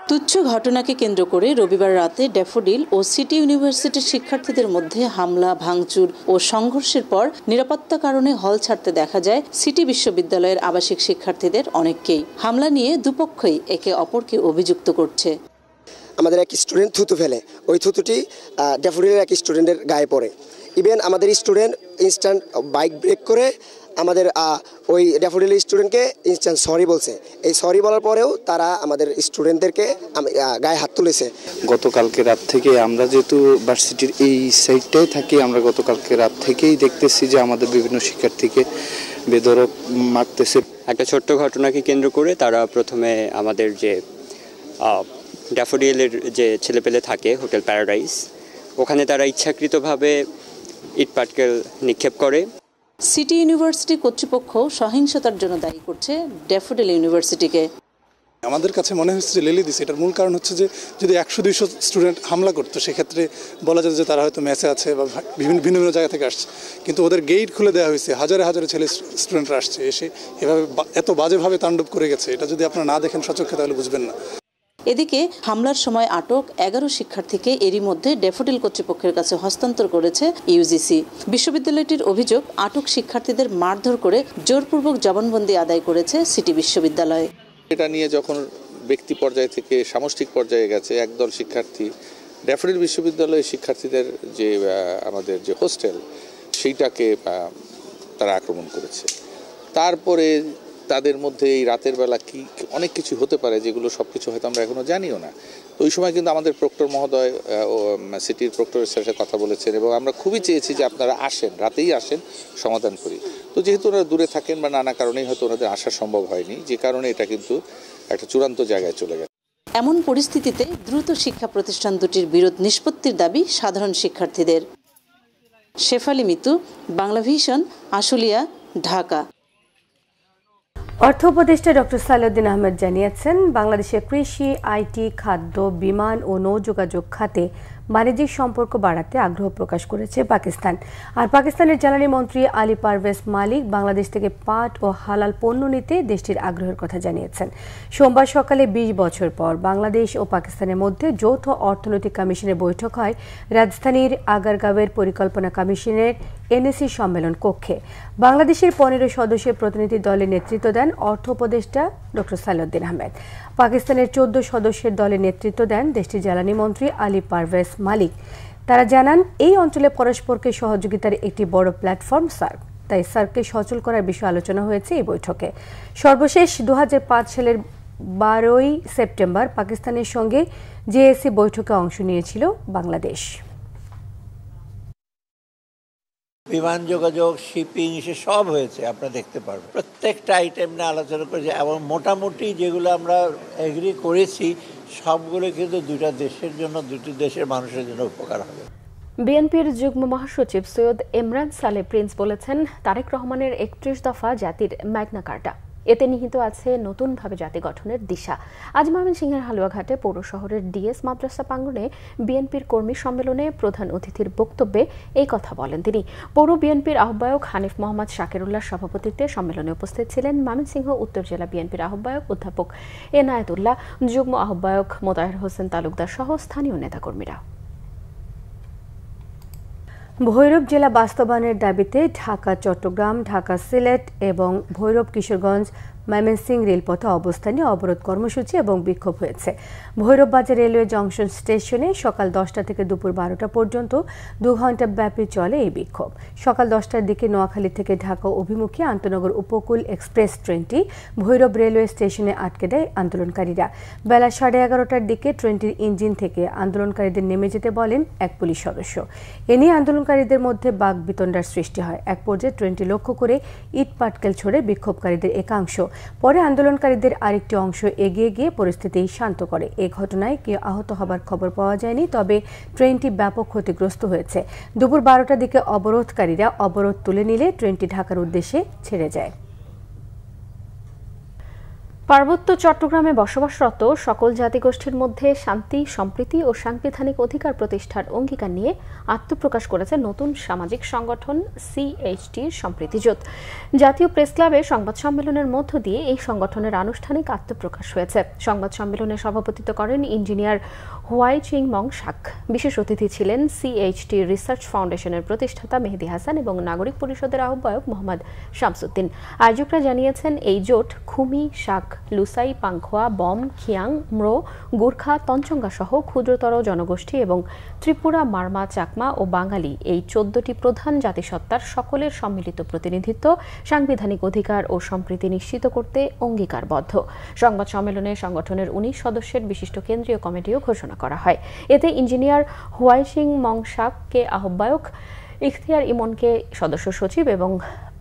তুচ্ছ ঘটনাকে কেন্দ্র করে রবিবার রাতে ড্যাফোডিল ও সিটি ইউনিভার্সিটির শিক্ষার্থীদের মধ্যে হামলা, ভাঙচুর ও সংঘর্ষের পর নিরাপত্তা কারণে হল ছাড়তে দেখা যায় সিটি বিশ্ববিদ্যালয়ের আবাসিক শিক্ষার্থীদের অনেককেই। হামলা নিয়ে দুপক্ষই একে অপরকে অভিযুক্ত করছে। আমাদের এক স্টুডেন্ট থুতু ফেলে, ওই থুতুটি ড্যাফোডিলের এক স্টুডেন্টের গায়ে পড়ে। ইভেন আমাদের স্টুডেন্ট ইনস্ট্যান্ট বাইক ব্রেক করে আমাদের ওই ড্যাফোডিল স্টুডেন্টকে ইনস্ট্যান্ট সরি বলছে। এই সরি বলার পরেও তারা আমাদের স্টুডেন্টদেরকে গায়ে হাত তুলেছে। গতকালকে রাত থেকে আমরা যেহেতু ভার্সিটির এই সাইডটাই থাকি, আমরা গতকালকে রাত থেকেই দেখতেছি যে আমাদের বিভিন্ন শিক্ষার্থীকে বেধড়ক মারতেছে। একটা ছোট্ট ঘটনাকে কেন্দ্র করে তারা প্রথমে আমাদের যে ড্যাফোডিলের যে ছেলেপেলে থাকে হোটেল প্যারাডাইস, ওখানে তারা ইচ্ছাকৃতভাবে ইট পাটকেল নিক্ষেপ করে। সিটি ইউনিভার্সিটি কর্তৃপক্ষ সহিংসতার জন্য দায়ী করছে ড্যাফোডিল ইউনিভার্সিটিকে। আমাদের কাছে মনে হচ্ছে যে লেলি দিছে। এটার মূল কারণ হচ্ছে যে যদি 100-200 স্টুডেন্ট হামলা করতো সেক্ষেত্রে বলা যেত যে তারা হয়তো ম্যাচে আছে বা ভিন্ন ভিন্ন জায়গা থেকে আসছে, কিন্তু ওদের গেট খুলে দেওয়া হয়েছে, হাজারে হাজারে ছেলে স্টুডেন্টরা আসছে, এসে এভাবে এত বাজেভাবে তাণ্ডব করে গেছে। এটা যদি আপনারা না দেখেন সচক্ষে তাহলে বুঝবেন না। এদিকে হামলার সময় আটক 11 শিক্ষার্থীকে এরই মধ্যে ড্যাফোডিল কর্তৃপক্ষের কাছে হস্তান্তর করেছে ইউজিসি। বিশ্ববিদ্যালয়টির অভিযোগ, আটক শিক্ষার্থীদের মারধর করে জোরপূর্বক জবানবন্দি আদায় করেছে সিটি বিশ্ববিদ্যালয়। এটা নিয়ে যখন ব্যক্তি পর্যায় থেকে সামষ্টিক পর্যায়ে গেছে, একদল শিক্ষার্থী ড্যাফোডিল বিশ্ববিদ্যালয়ের শিক্ষার্থীদের যে আমাদের যে হোস্টেল সেইটাকে তারা আক্রমণ করেছে। তারপরে তাদের মধ্যে এই রাতের বেলা কি অনেক কিছু হতে পারে, যেগুলো সব কিছু হয়তো আমরা এখনো জানিও না। তো ওই সময় কিন্তু আমাদের প্রক্টর মহোদয় ও সিটির প্রক্টরের সাথে কথা বলেছেন এবং আমরা খুবই চেয়েছি যে আপনারা আসেন, রাতেই আসেন, সমাধান করি। তো যেহেতু ওনারা দূরে থাকেন বা নানা কারণেই হয়তো ওনাদের আসা সম্ভব হয়নি, যে কারণে এটা কিন্তু একটা চূড়ান্ত জায়গায় চলে গেছে। এমন পরিস্থিতিতে দ্রুত শিক্ষা প্রতিষ্ঠান দুটির বিরোধ নিষ্পত্তির দাবি সাধারণ শিক্ষার্থীদের। শেফালি মিতু, বাংলাভিশন, আশুলিয়া, ঢাকা। অর্থ উপদেষ্টা ডক্টর সালাউদ্দিন আহমেদ জানিয়েছেন, বাংলাদেশের কৃষি, আইটি, খাদ্য, বিমান ও নৌযোগাযোগ খাতে বাণিজ্যিক সম্পর্ক বাড়াতে আগ্রহ প্রকাশ করেছে পাকিস্তান। আর পাকিস্তানের জ্বালানি মন্ত্রী আলী পারভেজ মালিক বাংলাদেশ থেকে পাট ও হালাল পণ্য নিতে দেশটির আগ্রহের কথা জানিয়েছেন। সোমবার সকালে 20 বছর পর বাংলাদেশ ও পাকিস্তানের মধ্যে যৌথ অর্থনৈতিক কমিশনের বৈঠক হয় রাজধানীর আগারগাঁওয়ের পরিকল্পনা কমিশনের এনএসি সম্মেলন কক্ষে। বাংলাদেশের 15 সদস্যের প্রতিনিধি দলের নেতৃত্ব দেন অর্থ উপদেষ্টা ডক্টর সালাউদ্দিন আহমেদ। পাকিস্তানের 14 সদস্যের দলের নেতৃত্ব দেন দেশটির জ্বালানি মন্ত্রী আলী পারভেজ মালিক। তারা জানান, এই অঞ্চলে পরস্পরকে সহযোগিতার একটি বড় প্ল্যাটফর্ম সার্ক, তাই সার্ককে সচল করার বিষয়ে আলোচনা হয়েছে এই বৈঠকে। সর্বশেষ 2005 সালের 12 সেপ্টেম্বর পাকিস্তানের সঙ্গে জেএসি বৈঠকে অংশ নিয়েছিল বাংলাদেশ। বিমান যোগাযোগ, শিপিং, সে সব হয়েছে, আপনারা দেখতে পারবেন। প্রত্যেকটা আইটেম নিয়ে আলোচনা করেছি এবং মোটামুটি যেগুলো আমরা এগ্রি করেছি সবগুলো কিন্তু দুটো দেশের জন্য, দুটি দেশের মানুষের জন্য উপকার হবে। বিএনপির যুগ্ম মহাসচিব সৈয়দ ইমরান সালে প্রিন্স বলেছেন, তারেক রহমানের 31 দফা জাতির ম্যাগনা কার্টা। এতে নিহিত আছে নতুনভাবে জাতি গঠনের দিশা। আজ ময়মনসিংহের হালুয়াঘাটে পৌর শহরের ডিএস মাদ্রাসা প্রাঙ্গণে বিএনপির কর্মী সম্মেলনে প্রধান অতিথির বক্তব্যে এই কথা বলেন তিনি। পৌর বিএনপির আহ্বায়ক হানিফ মোহাম্মদ শাকিরুল্লাহর সভাপতিত্বে সম্মেলনে উপস্থিত ছিলেন ময়মনসিংহ উত্তর জেলা বিএনপির আহ্বায়ক অধ্যাপক এনায়েতুল্লাহ, যুগ্ম আহ্বায়ক মোতাহের হোসেন তালুকদার সহ স্থানীয় নেতাকর্মীরা। ভৈরব জেলা বাস্তবায়নের দাবিতে ঢাকা, চট্টগ্রাম, ঢাকা, সিলেট এবং ভৈরব, কিশোরগঞ্জ, ময়মনসিংহ রেলপথে অবস্থানে অবরোধ কর্মসূচি এবং বিক্ষোভ হয়েছে। ভৈরব বাজার রেলওয়ে জংশন স্টেশনে সকাল 10টা থেকে দুপুর 12টা পর্যন্ত 2 ঘণ্টা ব্যাপী চলে এই বিক্ষোভ। সকাল 10টার দিকে নোয়াখালী থেকে ঢাকা অভিমুখী আন্তনগর উপকূল এক্সপ্রেস ট্রেনটি ভৈরব রেলওয়ে স্টেশনে আটকে দেয় আন্দোলনকারীরা। বেলা 11:30টার দিকে ট্রেনটির ইঞ্জিন থেকে আন্দোলনকারীদের নেমে যেতে বলেন এক পুলিশ সদস্য। এ নিয়ে আন্দোলনকারীদের মধ্যে বাকবিতণ্ডার সৃষ্টি হয়। এক পর্যায়ে ট্রেনটি লক্ষ্য করে ইট পাটকেল ছড়ে বিক্ষোভকারীদের একাংশ। পরে আন্দোলনকারীদের আরেকটি অংশ এগিয়ে গিয়ে পরিস্থিতি শান্ত করে। এই ঘটনায় কেউ আহত হবার খবর পাওয়া যায়নি, তবে ট্রেনটি ব্যাপক ক্ষতিগ্রস্ত হয়েছে। দুপুর 12টার দিকে অবরোধকারীরা অবরোধ তুলে নিলে ট্রেনটি ঢাকার উদ্দেশ্যে ছেড়ে যায়। পার্বত্য চট্টগ্রামে বসবাসরত সকল জাতিগোষ্ঠীর মধ্যে শান্তি, সম্প্রীতি ও সাংবিধানিক অধিকার প্রতিষ্ঠার অঙ্গীকার নিয়ে আত্মপ্রকাশ করেছে নতুন সামাজিক সংগঠন CHTর সম্প্রীতি জোট। জাতীয় প্রেস ক্লাবে সংবাদ সম্মেলনের মধ্য দিয়ে এই সংগঠনের আনুষ্ঠানিক আত্মপ্রকাশ হয়েছে। সংবাদ সম্মেলনে সভাপতিত্ব করেন ইঞ্জিনিয়ার হুয়াই চিং মং শাক। বিশেষ অতিথি ছিলেন CHT রিসার্চ ফাউন্ডেশনের প্রতিষ্ঠাতা মেহেদি হাসান এবং নাগরিক পরিষদের আহ্বায়ক মোহাম্মদ শামসুদ্দিন। আয়োজকরা জানিয়েছেন, এই জোট খুমি, শাক, লুসাই, পাংখোয়া, বম, খিয়াং, ম্রো, গুর্খা, তঞ্চঙ্গা সহ ক্ষুদ্রতর জনগোষ্ঠী এবং ত্রিপুরা, মারমা, চাকমা ও বাঙালি এই 14টি প্রধান জাতিসত্তার সকলের সম্মিলিত প্রতিনিধিত্ব, সাংবিধানিক অধিকার ও সম্প্রীতি নিশ্চিত করতে অঙ্গীকারবদ্ধ। সংবাদ সম্মেলনে সংগঠনের 19 সদস্যের বিশিষ্ট কেন্দ্রীয় কমিটিও ঘোষণা করা হয়। এতে ইঞ্জিনিয়ার হুয়াই চিং মং শাককে আহ্বায়ক, ইখতিয়ার ইমনকে সদস্য সচিব এবং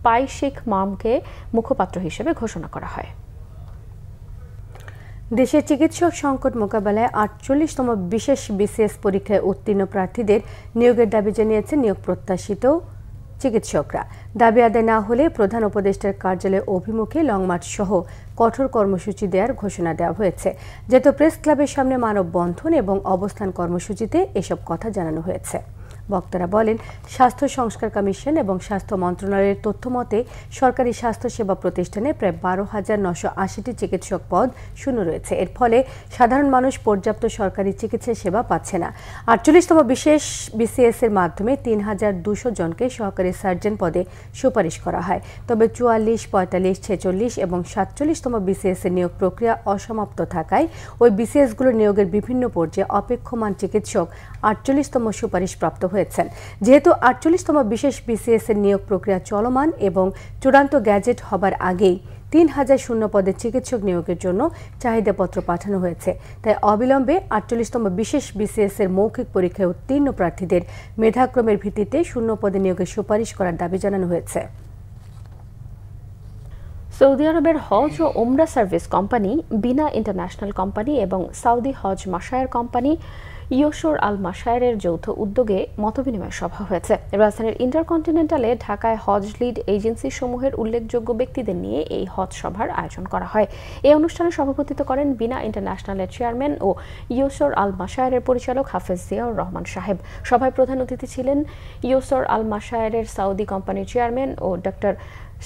পাই শেখ মামকে মুখপাত্র হিসেবে ঘোষণা করা হয়। দেশের চিকিৎসক সংকট মোকাবেলায় 48তম বিশেষ BCS পরীক্ষায় উত্তীর্ণ প্রার্থীদের নিয়োগের দাবি জানিয়েছে নিয়োগ প্রত্যাশিত চিকিৎসকরা। দাবি আদায় না হলে প্রধান উপদেষ্টার কার্যালয় অভিমুখে লং মার্চ সহ কঠোর কর্মসূচি দেওয়ার ঘোষণা দেওয়া হয়েছে। জাতীয় প্রেস ক্লাবের সামনে মানববন্ধন এবং অবস্থান কর্মসূচিতে এসব কথা জানানো হয়েছে। বক্তারা বলেন, স্বাস্থ্য সংস্কার কমিশন এবং স্বাস্থ্য মন্ত্রণালয়ের তথ্য মতে সরকারি স্বাস্থ্যসেবা প্রতিষ্ঠানে প্রায় 12,980টি চিকিৎসক পদ শূন্য রয়েছে। এর ফলে সাধারণ মানুষ পর্যাপ্ত সরকারি চিকিৎসা সেবা পাচ্ছে না। 48তম বিশেষ BCS এর মাধ্যমে 3,200 জনকে সহকারী সার্জন পদে সুপারিশ করা হয়। তবে 44, 45, 46 এবং 47তম BCS এর নিয়োগ প্রক্রিয়া অসমাপ্ত থাকায় ওই BCS-গুলোর নিয়োগের বিভিন্ন পর্যায়ে অপেক্ষমান চিকিৎসক 48তম সুপারিশ প্রাপ্ত হয়েছেন। যেহেতু 48তম বিশেষ BCS এর নিয়োগ প্রক্রিয়া চলমান এবং চূড়ান্ত গ্যাজেট হবার আগেই 3,000 শূন্য পদে চিকিৎসক নিয়োগের জন্য চাহিদাপত্র পাঠানো হয়েছে, তাই অবিলম্বে 48তম বিশেষ BCS এর মৌখিক পরীক্ষায় উত্তীর্ণ প্রার্থীদের মেধাক্রমের ভিত্তিতে শূন্য পদে নিয়োগের সুপারিশ করার দাবি জানানো হয়েছে। সৌদি আরবের হজ ও ওমরা সার্ভিস কোম্পানি বিনা ইন্টারন্যাশনাল কোম্পানি এবং সাউদি হজ মাশায়ের কোম্পানি ইয়োসর আল মাশায়েরের যৌথ উদ্যোগে মতবিনিময় সভা হয়েছে। রাজধানীর ইন্টারকন্টিনেন্টালে ঢাকায় হজ লিড এজেন্সি সমূহের উল্লেখযোগ্য ব্যক্তিদের নিয়ে এই হজ সভার আয়োজন করা হয়। এই অনুষ্ঠানে সভাপতিত্ব করেন বিনা ইন্টারন্যাশনালের চেয়ারম্যান ও ইয়োসর আল মাশায়েরের পরিচালক হাফেজ জিয়াউর রহমান সাহেব। সভায় প্রধান অতিথি ছিলেন ইয়োসর আল মাশায়েরের সাউদি কোম্পানির চেয়ারম্যান ও ডক্টর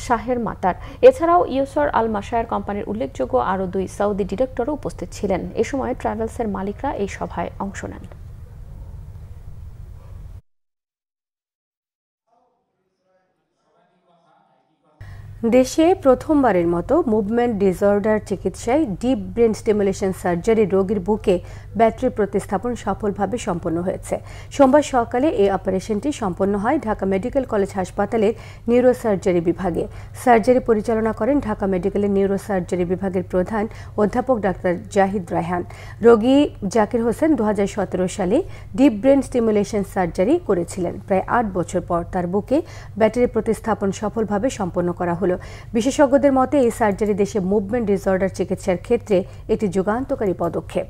শাহের মাতার। এছাড়াও ইয়োসর আল মাশায়ের কোম্পানির উল্লেখযোগ্য আরও 2 সাউদি ডিরেক্টরও উপস্থিত ছিলেন। এ সময় ট্রাভেলসের মালিকরা এই সভায় অংশ নেন। দেশে প্রথমবারের মতো মুভমেন্ট ডিসঅর্ডার চিকিৎসায় ডিপ ব্রেন স্টিমুলেশন সার্জারি রোগীর বুকে ব্যাটারি প্রতিস্থাপন সফলভাবে সম্পন্ন হয়েছে। সোমবার সকালে এই অপারেশনটি সম্পন্ন হয় ঢাকা মেডিকেল কলেজ হাসপাতালের নিউরোসার্জারি বিভাগে। সার্জারি পরিচালনা করেন ঢাকা মেডিকেলের নিউরোসার্জারি বিভাগের প্রধান অধ্যাপক ডাক্তার জাহিদ রায়হান। রোগী জাকির হোসেন 2017 সালে ডিপ ব্রেন স্টিমুলেশন সার্জারি করেছিলেন। প্রায় 8 বছর পর তার বুকে ব্যাটারি প্রতিস্থাপন সফলভাবে সম্পন্ন করা হলো। বিশেষজ্ঞদের মতে এই সার্জারি দেশে মুভমেন্ট ডিসঅর্ডার চিকিৎসার ক্ষেত্রে একটি যুগান্তকারী পদক্ষেপ।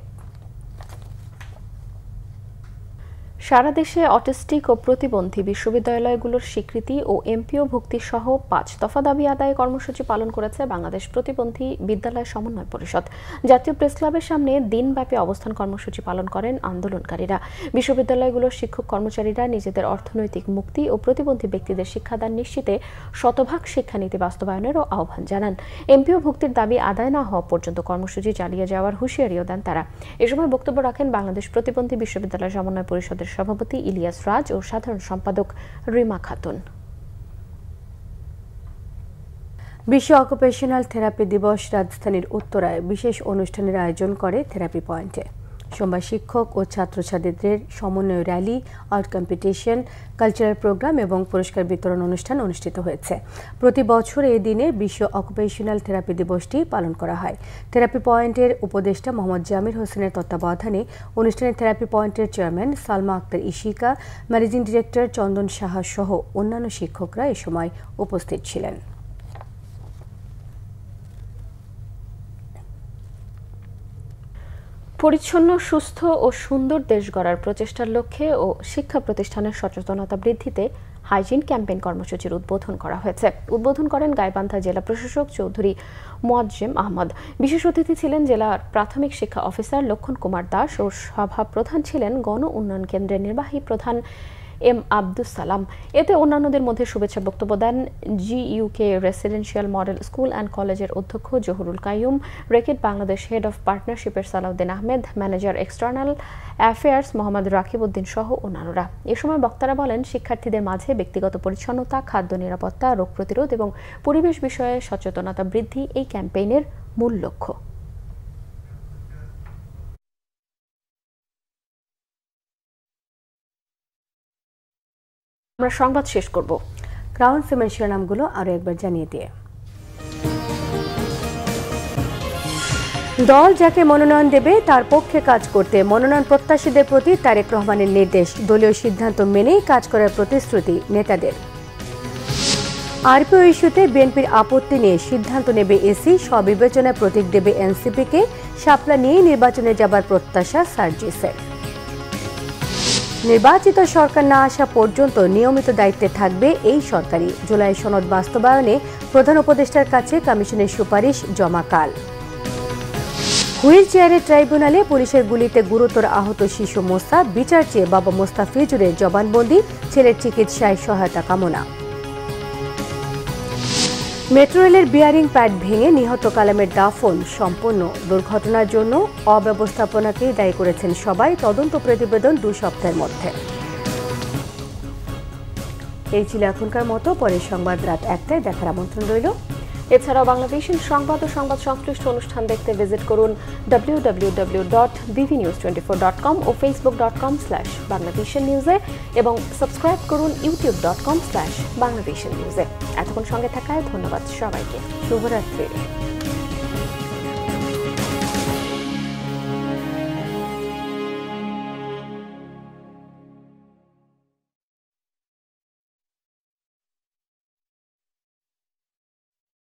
সারা দেশে অটিস্টিক ও প্রতিবন্ধী বিশ্ববিদ্যালয়গুলোর স্বীকৃতি ও এমপিও ভুক্তি সহ 5 দফা দাবি আদায়ে কর্মসূচি পালন করেছে বাংলাদেশ প্রতিবন্ধী বিদ্যালয় সমন্বয় পরিষদ। জাতীয় প্রেস ক্লাবের সামনে দিনব্যাপী অবস্থান কর্মসূচি পালন করেন আন্দোলনকারীরা। বিশ্ববিদ্যালয়গুলোর শিক্ষক কর্মচারীরা নিজেদের অর্থনৈতিক মুক্তি ও প্রতিবন্ধী ব্যক্তিদের শিক্ষাদান নিশ্চিতে শতভাগ শিক্ষানীতি বাস্তবায়নেরও আহ্বান জানান। এমপিও ভুক্তির দাবি আদায় না হওয়া পর্যন্ত কর্মসূচি চালিয়ে যাওয়ার হুঁশিয়ারিও দেন তারা। এ সময় বক্তব্য রাখেন বাংলাদেশ প্রতিবন্ধী বিশ্ববিদ্যালয় সমন্বয় পরিষদের সভাপতি ইলিয়াস রাজ ও সাধারণ সম্পাদক রিমা খাতুন। বিশ্ব অকুপেশনাল থেরাপি দিবস রাজধানীর উত্তরায় বিশেষ অনুষ্ঠানের আয়োজন করে থেরাপি পয়েন্টে। সোমবার শিক্ষক ও ছাত্রছাত্রীদের সমন্বয় rally, art competition, cultural programme এবং পুরস্কার বিতরণ অনুষ্ঠান অনুষ্ঠিত হয়েছে। প্রতি বছর এই দিনে বিশ্ব অকুপেশনাল থেরাপি দিবসটি পালন করা হয়। থেরাপি পয়েন্টের উপদেষ্টা মোহাম্মদ জামির হোসেনের তত্ত্বাবধানে অনুষ্ঠানে থেরাপি পয়েন্টের chairman Salma Akter Ishika, managing director Chandan Saha সহ অন্যান্য শিক্ষকরা এ সময় উপস্থিত ছিলেন। পরিচ্ছন্ন, সুস্থ ও সুন্দর দেশ গড়ার প্রচেষ্টার লক্ষ্যে ও শিক্ষা প্রতিষ্ঠানের সচেতনতা বৃদ্ধিতে হাইজিন ক্যাম্পেইন কর্মসূচির উদ্বোধন করা হয়েছে। উদ্বোধন করেন গাইবান্ধা জেলা প্রশাসক চৌধুরী মোয়াজ্জেম আহমদ। বিশেষ অতিথি ছিলেন জেলার প্রাথমিক শিক্ষা অফিসার লক্ষণ কুমার দাস ও সভা প্রধান ছিলেন গণ উন্নয়ন কেন্দ্রের নির্বাহী প্রধান এম আব্দুস সালাম। এতে অন্যান্যদের মধ্যে শুভেচ্ছা বক্তব্য দেন GUK residential model school and কলেজের অধ্যক্ষ Zahurul Qaiyum, Reckitt Bangladesh head of পার্টনারশিপের Salauddin Ahmed, manager external affairs Mohammad Rakib Uddin সহ অন্যান্যরা। এ সময় বক্তারা বলেন, শিক্ষার্থীদের মাঝে ব্যক্তিগত পরিচ্ছন্নতা, খাদ্য নিরাপত্তা, রোগ প্রতিরোধ এবং পরিবেশ বিষয়ে সচেতনতা বৃদ্ধি এই ক্যাম্পেইনের মূল লক্ষ্য। আমরা সংবাদ শেষ করব ক্রাউন সিমেন্ট শিরোনামগুলো আরো একবার জানিয়ে দিয়ে। দল যাকে মনোনয়ন দেবে তার পক্ষে কাজ করতে মনোনয়ন প্রত্যাশীদের প্রতি তারেক রহমানের নির্দেশ। দলীয় সিদ্ধান্ত মেনেই কাজ করার প্রতিশ্রুতি নেতাদের। আরপিও ইস্যুতে বিএনপির আপত্তি নিয়ে সিদ্ধান্ত নেবে এসি, স্ববিবেচনায় প্রতীক দেবে এনসিপিকে। শাপলা নিয়েই নির্বাচনে যাবার প্রত্যাশা সার্জিসের। নির্বাচিত সরকার না আসা পর্যন্ত নিয়মিত দায়িত্বে থাকবে এই সরকারই। জুলাই সনদ বাস্তবায়নে প্রধান উপদেষ্টার কাছে কমিশনের সুপারিশ জমা কাল। হুইল চেয়ারের ট্রাইব্যুনালে পুলিশের গুলিতে গুরুতর আহত শিশু মোসা, বিচার চেয়ে বাবা মোস্তাফিজুরের জবানবন্দি, ছেলের চিকিৎসায় সহায়তা কামনা। মেট্রো রেলের বিয়ারিং প্যাড ভেঙে নিহত কালামের দাফন সম্পন্ন। দুর্ঘটনার জন্য অব্যবস্থাপনাকেই দায়ী করেছেন সবাই। তদন্ত প্রতিবেদন 2 সপ্তাহের মধ্যে। এই ছিল এখনকার মতো। পরের সংবাদ রাত 1টায় দেখার আমন্ত্রণ রইল। এছাড়াও বাংলাদেশের সংবাদ ও সংবাদ সংশ্লিষ্ট অনুষ্ঠান দেখতে ভিজিট করুন www.bvnews24.com ও facebook.com/bangladeshnewse এবং সাবস্ক্রাইব করুন youtube.com/bangladeshnewse। এতক্ষণ সঙ্গে থাকায় ধন্যবাদ সবাইকে। শুভরাত্রি।